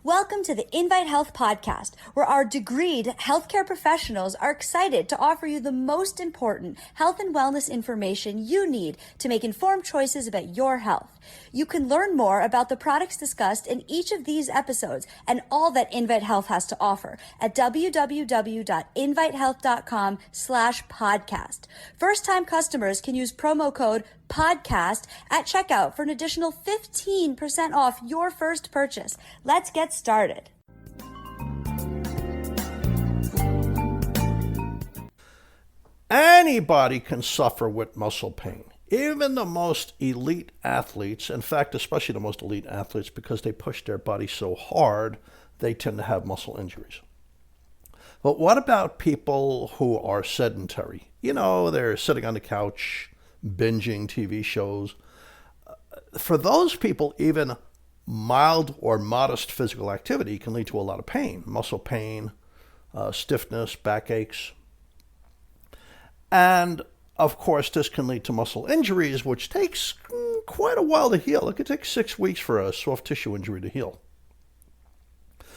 Welcome to the Invite Health podcast, where our degreed healthcare professionals are excited to offer you the most important health and wellness information you need to make informed choices about your health. You can learn more about the products discussed in each of these episodes and all that Invite Health has to offer at www.invitehealth.com/podcast. First-time customers can use promo code podcast at checkout for an additional 15% off your first purchase. Let's get started. Anybody can suffer with muscle pain. Even the most elite athletes, in fact, especially the most elite athletes, because they push their body so hard, they tend to have muscle injuries. But what about people who are sedentary? You know, they're sitting on the couch, binging TV shows. For those people, even mild or modest physical activity can lead to a lot of pain, muscle pain, stiffness, backaches. And of course, this can lead to muscle injuries, which takes quite a while to heal. It could take 6 weeks for a soft tissue injury to heal.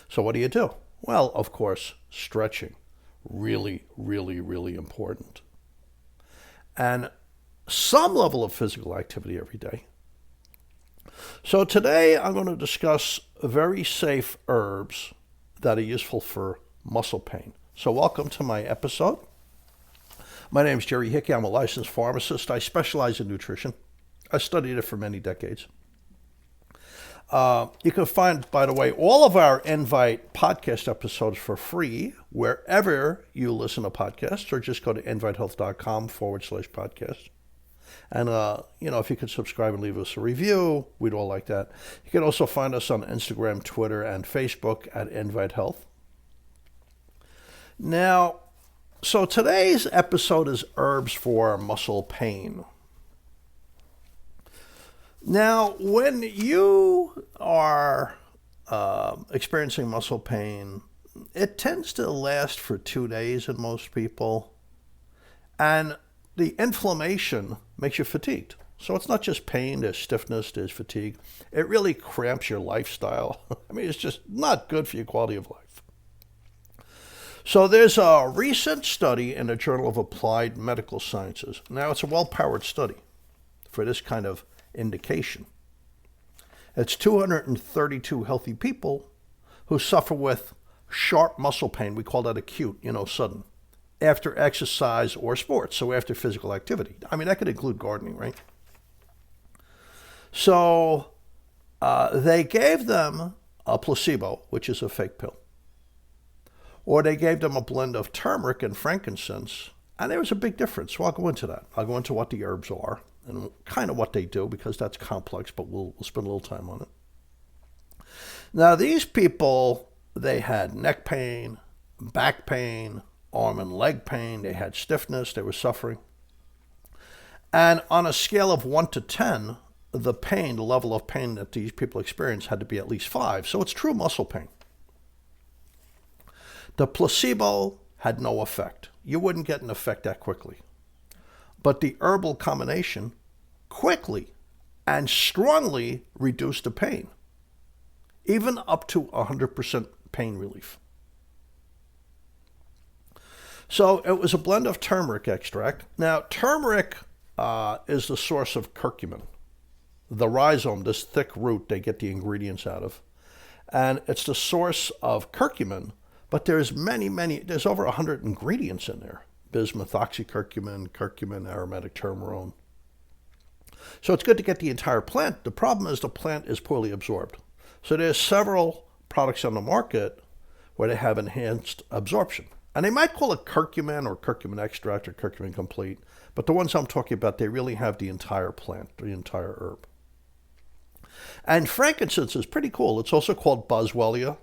So what do? Well, of course, stretching. Really, really, really important. And some level of physical activity every day. So today I'm going to discuss very safe herbs that are useful for muscle pain. So welcome to my episode. My name is Jerry Hickey. I'm a licensed pharmacist. I specialize in nutrition. I studied it for many decades. You can find, by the way, all of our Invite podcast episodes for free wherever you listen to podcasts, or just go to invitehealth.com/podcast. And, if you could subscribe and leave us a review, we'd all like that. You can also find us on Instagram, Twitter, and Facebook at Invite Health. Now, so today's episode is herbs for muscle pain. Now, when you are experiencing muscle pain, it tends to last for 2 days in most people. And the inflammation makes you fatigued. So it's not just pain, there's stiffness, there's fatigue. It really cramps your lifestyle. I mean, it's just not good for your quality of life. So there's a recent study in the Journal of Applied Medical Sciences. Now, it's a well-powered study for this kind of indication. It's 232 healthy people who suffer with sharp muscle pain. We call that acute, sudden, after exercise or sports, so after physical activity. I mean, that could include gardening, right? So they gave them a placebo, which is a fake pill, or they gave them a blend of turmeric and frankincense, and there was a big difference. So I'll go into that. I'll go into what the herbs are and kind of what they do, because that's complex, but we'll spend a little time on it. Now, these people, they had neck pain, back pain, arm and leg pain, they had stiffness, they were suffering. And on a scale of 1 to 10, the level of pain that these people experienced had to be at least 5. So it's true muscle pain. The placebo had no effect. You wouldn't get an effect that quickly. But the herbal combination quickly and strongly reduced the pain, even up to 100% pain relief. So it was a blend of turmeric extract. Now, turmeric is the source of curcumin, the rhizome, this thick root they get the ingredients out of. And it's the source of curcumin, but there's there's over 100 ingredients in there. Bismuth, oxycurcumin, curcumin, aromatic turmarone. So it's good to get the entire plant. The problem is the plant is poorly absorbed. So there's several products on the market where they have enhanced absorption. And they might call it curcumin or curcumin extract or curcumin complete, but the ones I'm talking about, they really have the entire plant, the entire herb. And frankincense is pretty cool. It's also called boswellia.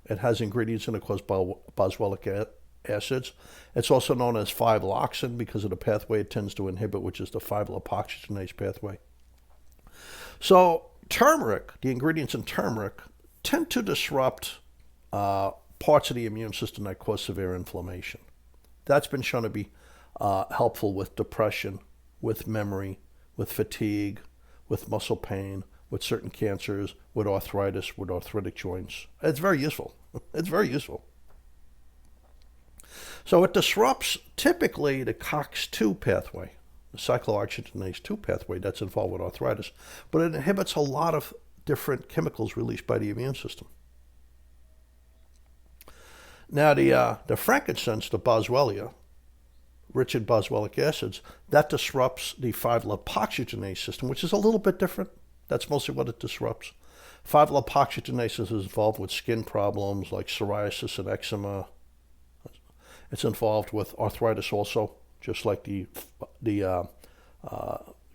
It has ingredients in it called boswellic acids. It's also known as 5-loxane because of the pathway it tends to inhibit, which is the 5-lipoxygenase pathway. So turmeric, the ingredients in turmeric, tend to disrupt parts of the immune system that cause severe inflammation. That's been shown to be helpful with depression, with memory, with fatigue, with muscle pain, with certain cancers, with arthritis, with arthritic joints. It's very useful. It's very useful. So it disrupts typically the COX-2 pathway, the cyclooxygenase 2 pathway that's involved with arthritis, but it inhibits a lot of different chemicals released by the immune system. Now the frankincense, the boswellia, rich in boswellic acids, that disrupts the 5-lipoxygenase system, which is a little bit different. That's mostly what it disrupts. 5-lipoxygenase is involved with skin problems like psoriasis and eczema. It's involved with arthritis also, just like the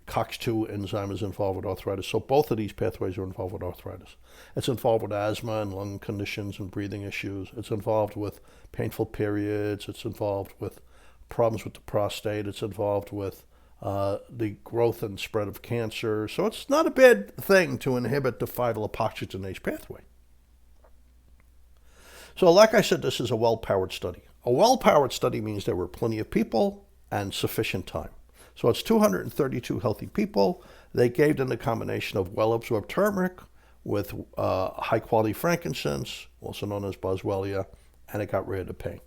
COX-2 enzyme is involved with arthritis. So both of these pathways are involved with arthritis. It's involved with asthma and lung conditions and breathing issues. It's involved with painful periods. It's involved with problems with the prostate. It's involved with the growth and spread of cancer. So it's not a bad thing to inhibit the 5-lipoxygenase pathway. So like I said, this is a well-powered study. A well-powered study means there were plenty of people and sufficient time. So it's 232 healthy people. They gave them a combination of well-absorbed turmeric with high-quality frankincense, also known as boswellia, and it got rid of the pain.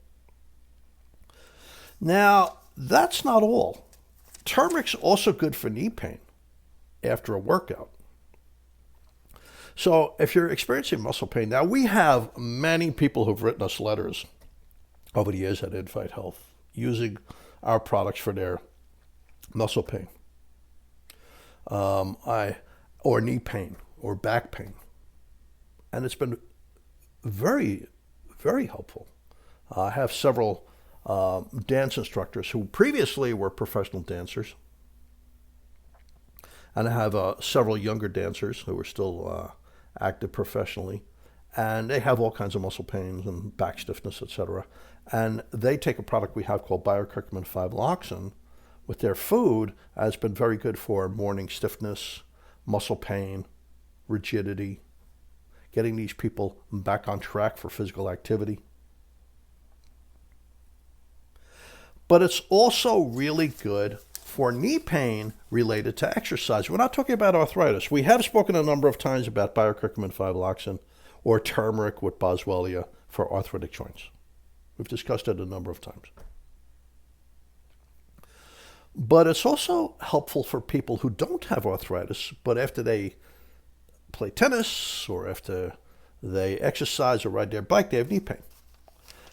Now, that's not all. Turmeric's also good for knee pain after a workout. So if you're experiencing muscle pain, now we have many people who've written us letters over the years at Infight Health using our products for their muscle pain, or knee pain, or back pain. And it's been very, very helpful. I have several dance instructors who previously were professional dancers. And I have several younger dancers who are still active professionally. And they have all kinds of muscle pains and back stiffness, etc. And they take a product we have called Biocurcumin 5-Loxin with their food. Has been very good for morning stiffness, muscle pain, rigidity, getting these people back on track for physical activity. But it's also really good for knee pain related to exercise. We're not talking about arthritis. We have spoken a number of times about Biocurcumin 5-Loxin or turmeric with boswellia for arthritic joints. We've discussed it a number of times. But it's also helpful for people who don't have arthritis, but after they play tennis or after they exercise or ride their bike, they have knee pain.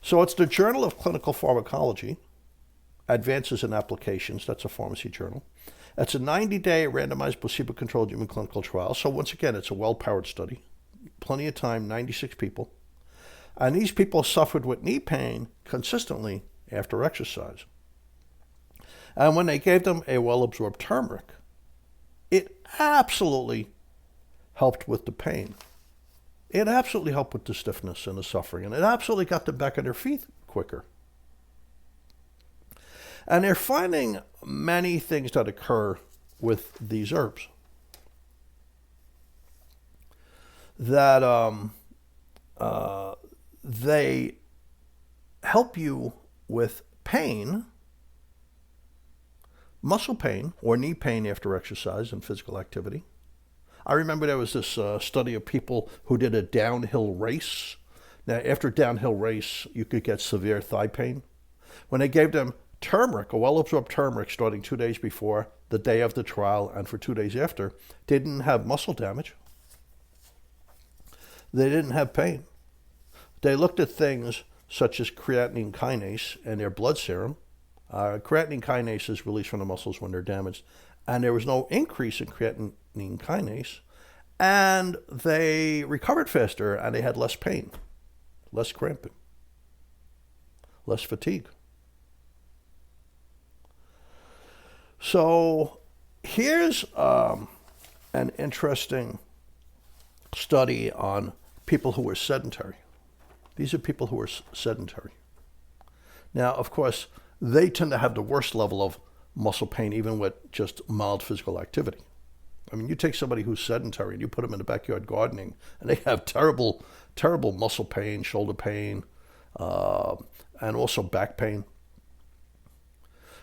So it's the Journal of Clinical Pharmacology, Advances in Applications, that's a pharmacy journal. It's a 90-day randomized placebo-controlled human clinical trial. So once again, it's a well-powered study. Plenty of time, 96 people. And these people suffered with knee pain consistently after exercise. And when they gave them a well-absorbed turmeric, it absolutely helped with the pain. It absolutely helped with the stiffness and the suffering. And it absolutely got them back on their feet quicker. And they're finding many things that occur with these herbs. That they help you with pain, muscle pain or knee pain after exercise and physical activity. I remember there was this study of people who did a downhill race. Now, after a downhill race, you could get severe thigh pain. When they gave them turmeric, a well-absorbed turmeric, starting 2 days before, the day of the trial, and for 2 days after, they didn't have muscle damage. They didn't have pain. They looked at things such as creatinine kinase in their blood serum. Creatinine kinase is released from the muscles when they're damaged, and there was no increase in creatinine kinase, and they recovered faster, and they had less pain, less cramping, less fatigue. So here's an interesting study on people who are sedentary. These are people who are sedentary. Now, of course, they tend to have the worst level of muscle pain, even with just mild physical activity. I mean, you take somebody who's sedentary and you put them in the backyard gardening, and they have terrible, terrible muscle pain, shoulder pain, and also back pain.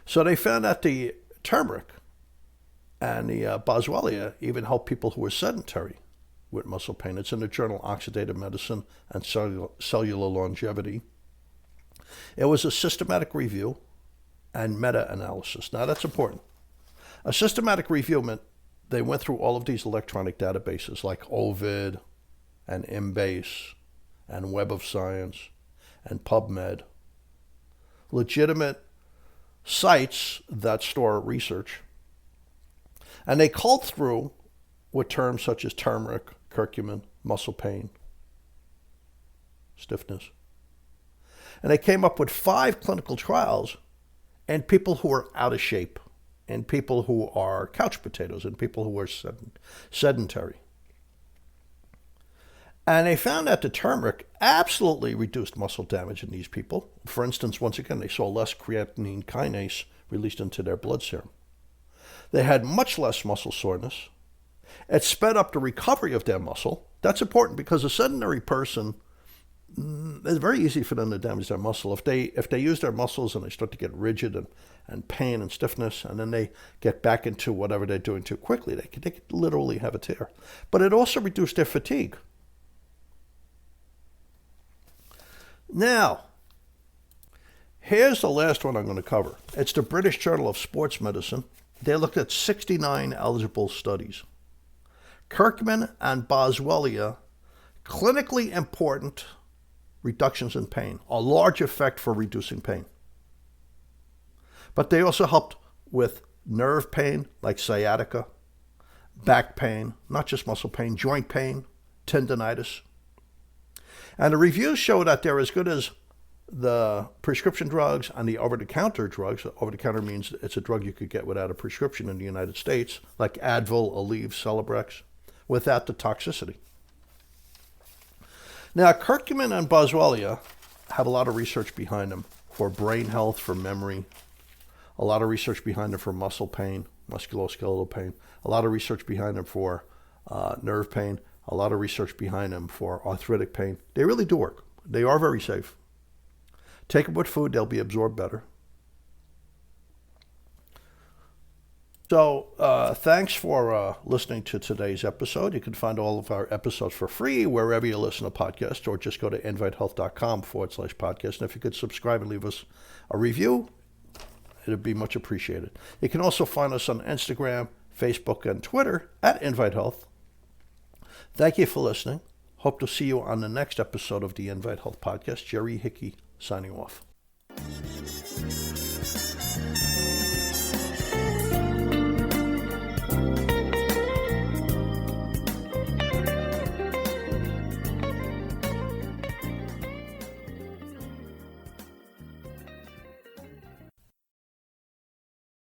So they found that the turmeric And the Boswellia even helped people who were sedentary with muscle pain. It's in the journal Oxidative Medicine and Cellular Longevity. It was a systematic review and meta-analysis. Now, that's important. A systematic review meant they went through all of these electronic databases like Ovid and Embase and Web of Science and PubMed, legitimate sites that store research. And they culled through with terms such as turmeric, curcumin, muscle pain, stiffness. And they came up with 5 clinical trials in people who are out of shape, in people who are couch potatoes, and people who are sedentary. And they found that the turmeric absolutely reduced muscle damage in these people. For instance, once again, they saw less creatine kinase released into their blood serum. They had much less muscle soreness. It sped up the recovery of their muscle. That's important because a sedentary person, it's very easy for them to damage their muscle. If they use their muscles and they start to get rigid and pain and stiffness, and then they get back into whatever they're doing too quickly, they could literally have a tear. But it also reduced their fatigue. Now, here's the last one I'm going to cover. It's the British Journal of Sports Medicine. They looked at 69 eligible studies. Curcumin and Boswellia, clinically important reductions in pain, a large effect for reducing pain. But they also helped with nerve pain like sciatica, back pain, not just muscle pain, joint pain, tendinitis. And the reviews show that they're as good as the prescription drugs and the over-the-counter drugs. Over-the-counter means it's a drug you could get without a prescription in the United States, like Advil, Aleve, Celebrex, without the toxicity. Now, curcumin and Boswellia have a lot of research behind them for brain health, for memory, a lot of research behind them for muscle pain, musculoskeletal pain, a lot of research behind them for nerve pain, a lot of research behind them for arthritic pain. They really do work. They are very safe. Take them with food, they'll be absorbed better. So thanks for listening to today's episode. You can find all of our episodes for free wherever you listen to podcasts, or just go to invitehealth.com/podcast. And if you could subscribe and leave us a review, it'd be much appreciated. You can also find us on Instagram, Facebook, and Twitter at Invite Health. Thank you for listening. Hope to see you on the next episode of the Invite Health Podcast. Jerry Hickey signing off.